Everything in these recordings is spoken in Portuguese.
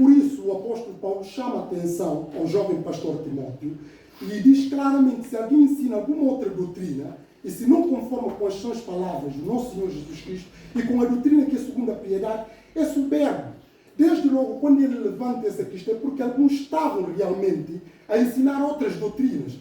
Por isso, o apóstolo Paulo chama a atenção ao jovem pastor Timóteo e diz claramente que se alguém ensina alguma outra doutrina, e se não conforma com as suas palavras do nosso Senhor Jesus Cristo e com a doutrina que é segundo a piedade, é soberbo. Desde logo, quando ele levanta essa questão, é porque alguns estavam realmente a ensinar outras doutrinas.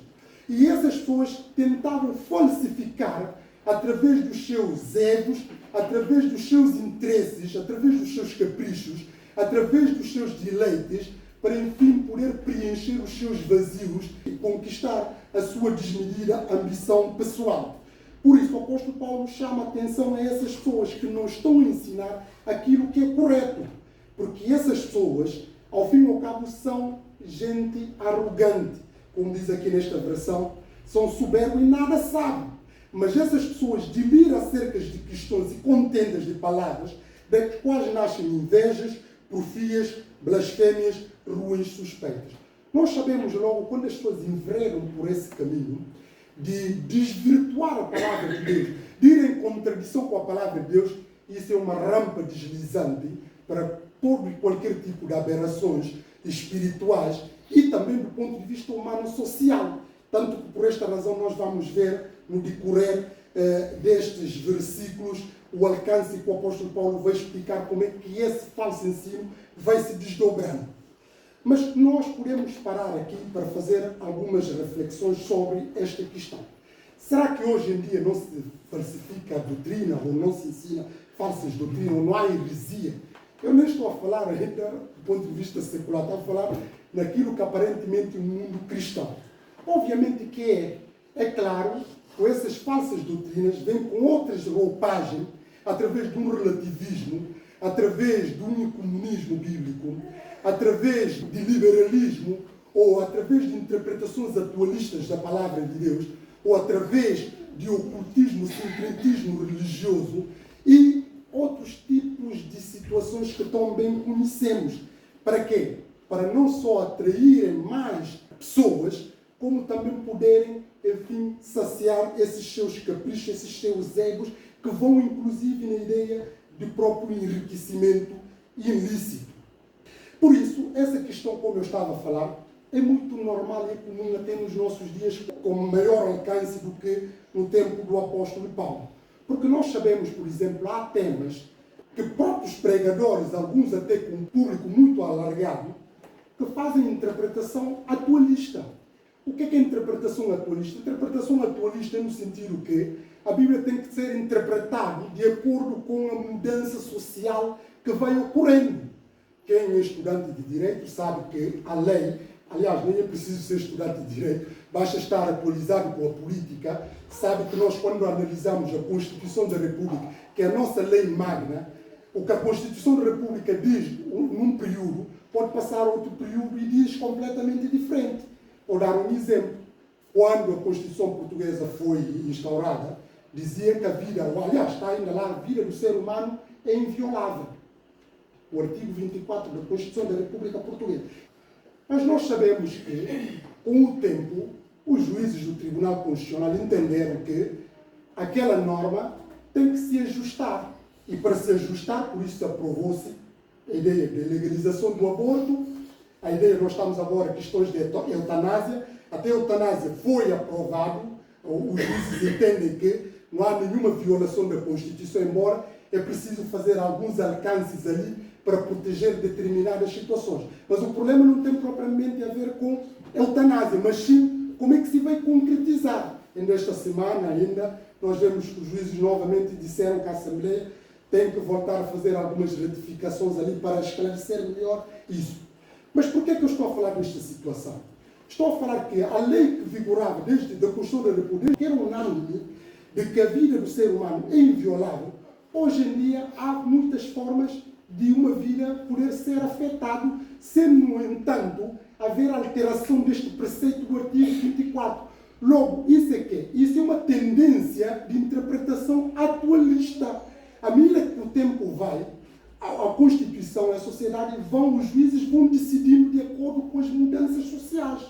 E essas pessoas tentavam falsificar através dos seus egos, através dos seus interesses, através dos seus caprichos, através dos seus deleites, para enfim poder preencher os seus vazios e conquistar a sua desmedida ambição pessoal. Por isso, o apóstolo Paulo chama a atenção a essas pessoas que não estão a ensinar aquilo que é correto. Porque essas pessoas, ao fim e ao cabo, são gente arrogante. Como diz aqui nesta versão, são soberbos e nada sabem. Mas essas pessoas deliram acerca de questões e contendas de palavras, das quais nascem invejas, porfias, blasfémias, ruins suspeitas. Nós sabemos logo, quando as pessoas enveredam por esse caminho, de desvirtuar a palavra de Deus, de ir em contradição com a palavra de Deus, isso é uma rampa deslizante para todo e qualquer tipo de aberrações espirituais e também do ponto de vista humano-social. Tanto que por esta razão nós vamos ver no decorrer destes versículos o alcance que o apóstolo Paulo vai explicar como é que esse falso ensino vai se desdobrando. Mas nós podemos parar aqui para fazer algumas reflexões sobre esta questão. Será que hoje em dia não se falsifica a doutrina ou não se ensina falsas doutrinas ou não há heresia? Eu nem estou a falar ainda do ponto de vista secular, estou a falar naquilo que aparentemente o mundo cristão. Obviamente que é claro, com essas falsas doutrinas vêm com outras roupagens, através de um relativismo, através de um comunismo bíblico, através de liberalismo, ou através de interpretações atualistas da palavra de Deus, ou através de ocultismo, sincretismo religioso e outros tipos de situações que tão bem conhecemos. Para quê? Para não só atraírem mais pessoas, como também poderem, enfim, saciar esses seus caprichos, esses seus egos, que vão inclusive na ideia de próprio enriquecimento ilícito. Por isso, essa questão, como eu estava a falar, é muito normal e comum até nos nossos dias, com maior alcance do que no tempo do apóstolo Paulo. Porque nós sabemos, por exemplo, há temas que próprios pregadores, alguns até com um público muito alargado, que fazem interpretação atualista. O que é a interpretação atualista? Interpretação atualista é no sentido que a Bíblia tem que ser interpretada de acordo com a mudança social que vai ocorrendo. Quem é estudante de Direito sabe que a lei, aliás, nem é preciso ser estudante de Direito, basta estar atualizado com a política, sabe que nós, quando analisamos a Constituição da República, que é a nossa lei magna, o que a Constituição da República diz num período, pode passar a outro período e diz completamente diferente. Vou dar um exemplo. Quando a Constituição Portuguesa foi instaurada, dizia que a vida, ou aliás, está ainda lá, a vida do ser humano é inviolável. O artigo 24 da Constituição da República Portuguesa. Mas nós sabemos que, com o tempo, os juízes do Tribunal Constitucional entenderam que aquela norma tem que se ajustar. E para se ajustar, por isso aprovou-se a ideia de legalização do aborto, a ideia, nós estamos agora em questões de eutanásia, até a eutanásia foi aprovado, os juízes entendem que não há nenhuma violação da Constituição, embora é preciso fazer alguns alcances ali para proteger determinadas situações. Mas o problema não tem propriamente a ver com eutanásia, mas sim como é que se vai concretizar. E nesta semana ainda, nós vemos que os juízes novamente disseram que a Assembleia tem que voltar a fazer algumas retificações ali para esclarecer melhor isso. Mas por que é que eu estou a falar desta situação? Estou a falar que a lei que vigorava desde a Constituição da República, que era unânime, de que a vida do ser humano é inviolável, hoje em dia há muitas formas de uma vida poder ser afetado, sem, no entanto, haver alteração deste preceito do artigo 24. Logo, isso é quê? Isso é uma tendência de interpretação atualista. À medida que o tempo vai, a Constituição e a sociedade os juízes vão decidindo de acordo com as mudanças sociais.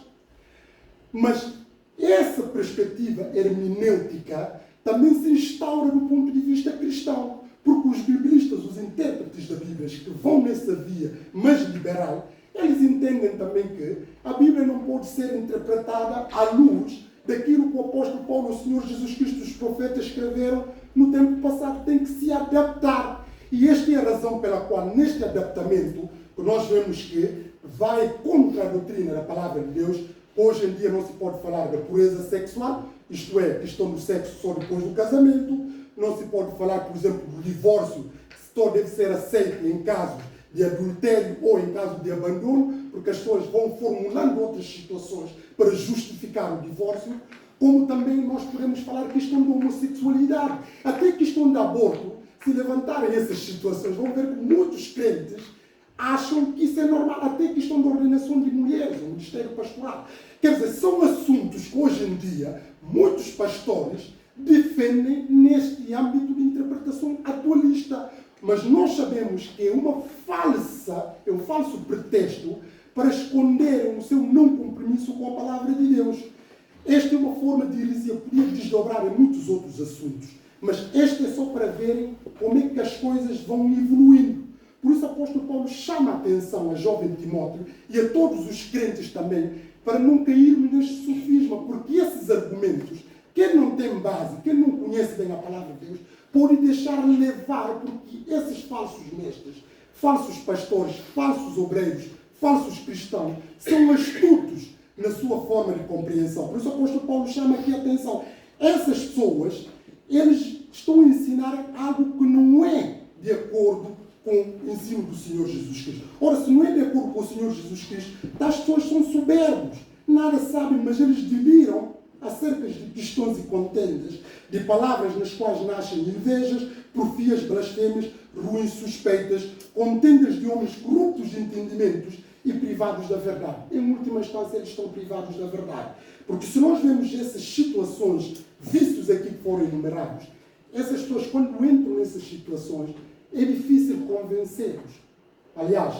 Mas essa perspectiva hermenêutica também se instaura do ponto de vista cristão. Porque os biblistas, os intérpretes da Bíblia, que vão nessa via mais liberal, eles entendem também que a Bíblia não pode ser interpretada à luz daquilo que o apóstolo Paulo, o Senhor Jesus Cristo e os profetas escreveram no tempo passado. Tem que se adaptar. E esta é a razão pela qual, neste adaptamento, nós vemos que vai contra a doutrina da palavra de Deus. Hoje em dia não se pode falar da pureza sexual, isto é, questão do sexo só depois do casamento. Não se pode falar, por exemplo, do divórcio, que só deve ser aceito em casos de adultério ou em caso de abandono, porque as pessoas vão formulando outras situações para justificar o divórcio. Como também nós podemos falar questão da homossexualidade, até questão de aborto. Se levantarem essas situações, vão ver que muitos crentes acham que isso é normal, até questão da ordenação de mulheres, o ministério pastoral. Quer dizer, são assuntos que hoje em dia muitos pastores defendem neste âmbito de interpretação atualista. Mas nós sabemos que é um falso pretexto para esconderem o seu não compromisso com a palavra de Deus. Esta é uma forma de heresia, podia desdobrar em muitos outros assuntos. Mas este é só para verem como é que as coisas vão evoluindo. Por isso o apóstolo Paulo chama a atenção a jovem Timóteo e a todos os crentes também, para não cairmos neste sofisma, porque esses argumentos, quem não tem base, quem não conhece bem a palavra de Deus, pode deixar levar, porque esses falsos mestres, falsos pastores, falsos obreiros, falsos cristãos, são astutos na sua forma de compreensão. Por isso o apóstolo Paulo chama aqui a atenção. Essas pessoas, eles estão a ensinar algo que não é de acordo com o ensino do Senhor Jesus Cristo. Ora, se não é de acordo com o Senhor Jesus Cristo, as pessoas são soberbos, nada sabem, mas eles deliram acerca de questões e contendas, de palavras nas quais nascem invejas, porfias, blasfêmias, ruins suspeitas, contendas de homens corruptos de entendimentos e privados da verdade. Em última instância, eles estão privados da verdade. Porque se nós vemos essas situações, vícios aqui que foram enumerados, essas pessoas, quando entram nessas situações, é difícil convencê-los. Aliás,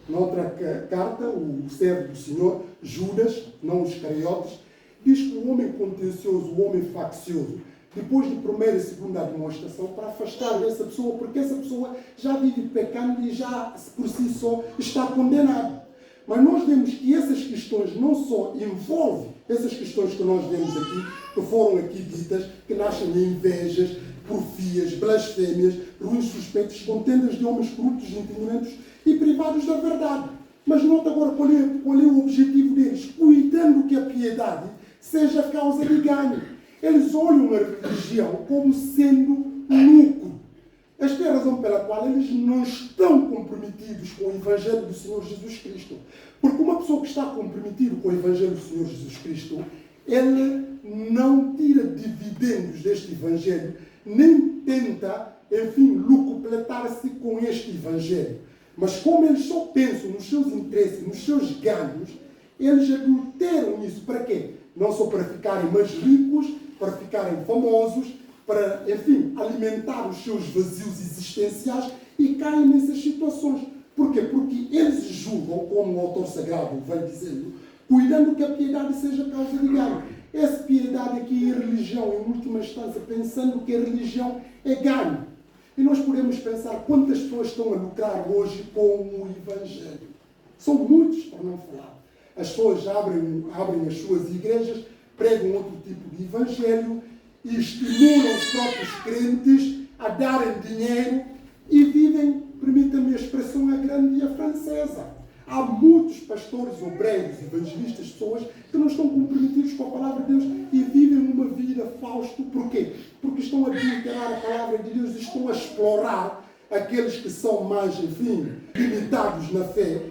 noutra carta, o servo do Senhor, Judas, não os Iscariotes, diz que o homem contencioso, o homem faccioso, depois de primeira e segunda demonstração, para afastar dessa pessoa, porque essa pessoa já vive pecando e já, por si só, está condenado. Mas nós vemos que essas questões não só envolvem essas questões que nós vemos aqui, que foram aqui ditas, que nascem de invejas, porfias, blasfêmias, ruins suspeitos, contendas de homens corruptos de entendimentos e privados da verdade. Mas nota agora qual é o objetivo deles, cuidando que a piedade seja causa de ganho. Eles olham a religião como sendo lucro. Esta é a razão pela qual eles não estão comprometidos com o Evangelho do Senhor Jesus Cristo. Porque uma pessoa que está comprometida com o Evangelho do Senhor Jesus Cristo, ela não tira dividendos deste Evangelho, nem tenta, enfim, lucupletar-se com este Evangelho. Mas como eles só pensam nos seus interesses, nos seus ganhos, eles adulteram isso. Para quê? Não só para ficarem mais ricos, para ficarem famosos, para, enfim, alimentar os seus vazios existenciais e caem nessas situações. Por quê? Porque eles julgam, como o autor sagrado vai dizendo, cuidando que a piedade seja causa de ganho. Essa piedade aqui é religião, em última instância, pensando que a religião é ganho. E nós podemos pensar quantas pessoas estão a lucrar hoje com o Evangelho. São muitos, para não falar. As pessoas abrem as suas igrejas, pregam outro tipo de Evangelho e estimulam os próprios crentes a darem dinheiro e vivem, permita-me a expressão, a grande e a francesa. Há muitos pastores, obreiros, evangelistas, pessoas que não estão comprometidos com a palavra de Deus e vivem uma vida fausto. Porquê? Porque estão a adulterar a palavra de Deus e estão a explorar aqueles que são mais, enfim, limitados na fé,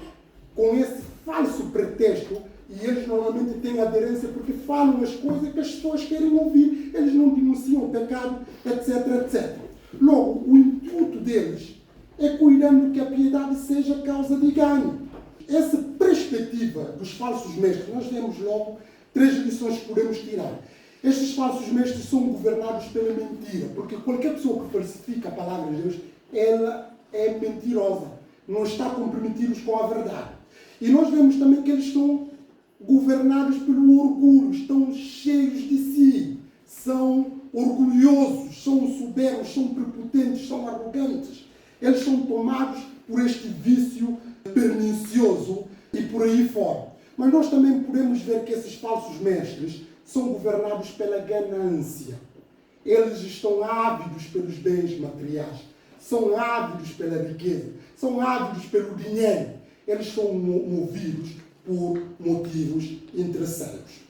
com esse falso pretexto, e eles normalmente têm aderência porque falam as coisas que as pessoas querem ouvir, eles não denunciam o pecado, etc, etc. Logo, o intuito deles é cuidando que a piedade seja causa de ganho. Essa perspectiva dos falsos mestres, nós vemos logo 3 lições que podemos tirar. Estes falsos mestres são governados pela mentira, porque qualquer pessoa que falsifica a palavra de Deus, ela é mentirosa, não está comprometidos com a verdade. E nós vemos também que eles estão governados pelo orgulho, estão cheios de si, são orgulhosos, são soberbos, são prepotentes, são arrogantes. Eles são tomados por este vício pernicioso e por aí fora. Mas nós também podemos ver que esses falsos mestres são governados pela ganância. Eles estão ávidos pelos bens materiais, são ávidos pela riqueza, são ávidos pelo dinheiro. Eles são movidos por motivos interesseiros.